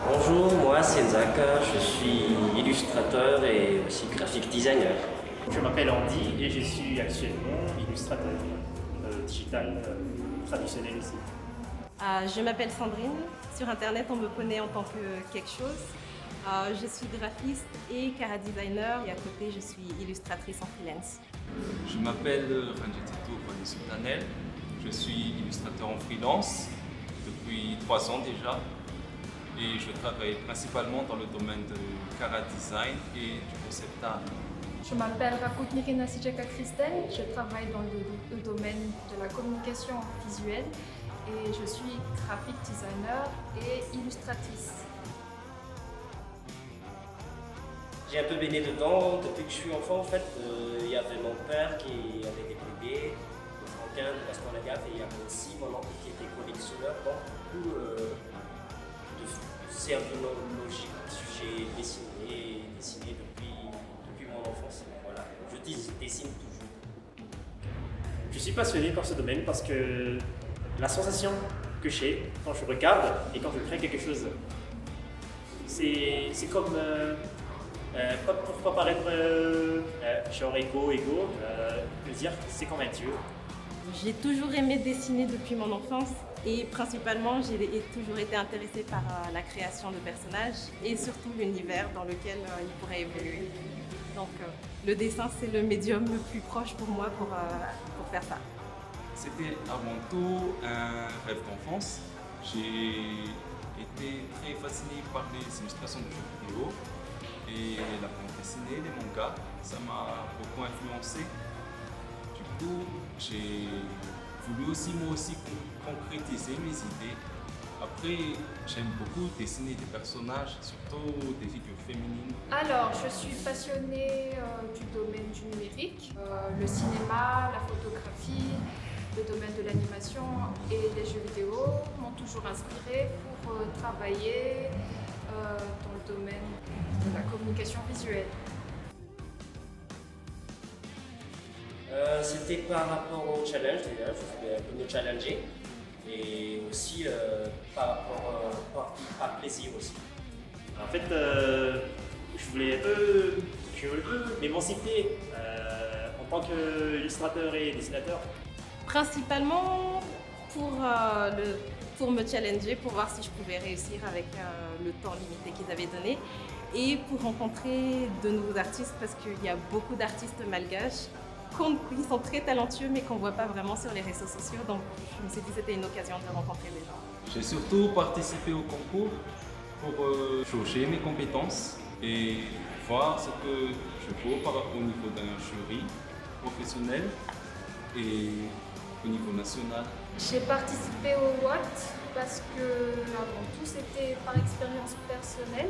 Bonjour, moi c'est Nzaka, je suis illustrateur et aussi graphic designer. Je m'appelle Andy et je suis actuellement illustrateur digital traditionnel ici. Je m'appelle Sandrine. Sur Internet, on me connaît en tant que quelque chose. Je suis graphiste et cara designer et à côté, je suis illustratrice en freelance. Je m'appelle Ranjitito Sultanel. Je suis illustrateur en freelance depuis 3 ans déjà et je travaille principalement dans le domaine de cara design et du concept art. Je m'appelle Rakutnirina Sijeka Christelle, je travaille dans le domaine de la communication visuelle et je suis graphic designer et illustratrice. J'ai un peu baigné dedans depuis que je suis enfant en fait. Il y avait mon père qui avait des bébés, de Franquin, de Gaston Lagaffe, et il y avait aussi mon oncle qui était collectionneur. Donc du coup, c'est un peu logique. J'ai dessiné depuis mon enfance. Voilà. Je dessine toujours. Je suis passionné par ce domaine parce que la sensation que j'ai quand je regarde et quand je crée quelque chose, c'est comme, pour pas paraître genre égo, de dire c'est comme un dieu. J'ai toujours aimé dessiner depuis mon enfance et principalement, j'ai toujours été intéressée par la création de personnages et surtout l'univers dans lequel ils pourraient évoluer. Donc le dessin, c'est le médium le plus proche pour moi pour faire ça. C'était avant tout un rêve d'enfance. J'ai été très fasciné par les illustrations de jeux vidéo et la bande dessinée, les mangas, ça m'a beaucoup influencé. Du coup, j'ai voulu aussi moi aussi concrétiser mes idées. Après, j'aime beaucoup dessiner des personnages, surtout des figures féminines. Alors, je suis passionnée du domaine du numérique, le cinéma, la photographie, le domaine de l'animation et les jeux vidéo m'ont toujours inspirée pour travailler dans le domaine de la communication visuelle. C'était par rapport au challenge déjà, je voulais un peu me challenger et aussi par plaisir aussi. En fait, je voulais m'émanciper en tant qu'illustrateur et dessinateur. Principalement pour me challenger, pour voir si je pouvais réussir avec le temps limité qu'ils avaient donné et pour rencontrer de nouveaux artistes parce qu'il y a beaucoup d'artistes malgaches qui sont très talentueux mais qu'on ne voit pas vraiment sur les réseaux sociaux. Donc je me suis dit que c'était une occasion de rencontrer des gens. J'ai surtout participé au concours pour jauger mes compétences et voir ce que je vaux au niveau d'un jury professionnel et au niveau national. J'ai participé au WOT parce que avant tout c'était par expérience personnelle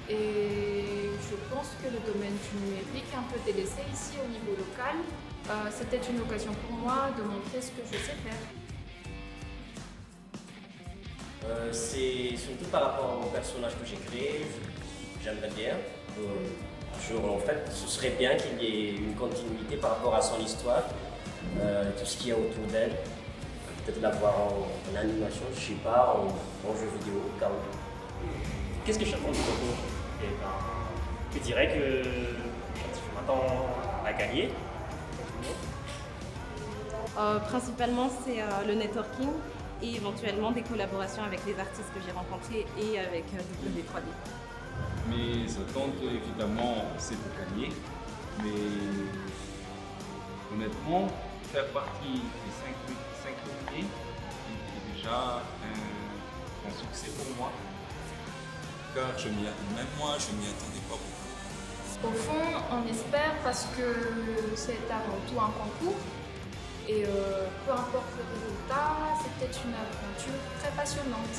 et je pense que le domaine du numérique est un peu délaissé ici au niveau local. C'était une occasion pour moi de montrer ce que je sais faire. C'est surtout par rapport au personnage que j'ai créé, j'aimerais bien. En fait, ce serait bien qu'il y ait une continuité par rapport à son histoire, tout ce qu'il y a autour d'elle. Peut-être la voir en animation, je sais pas, en jeu vidéo, au cas où. Qu'est-ce que je t'apprends du concours? Eh ben, je dirais que je m'attends à gagner. Principalement, c'est le networking et éventuellement des collaborations avec les artistes que j'ai rencontrés et avec W3D. Mes attentes, évidemment, c'est de gagner, mais honnêtement, faire partie des 5 premiers est déjà un grand succès pour moi, car même moi, je m'y attendais pas beaucoup. Au fond, on espère parce que c'est avant tout un concours et peu importe le résultat, c'était une aventure très passionnante.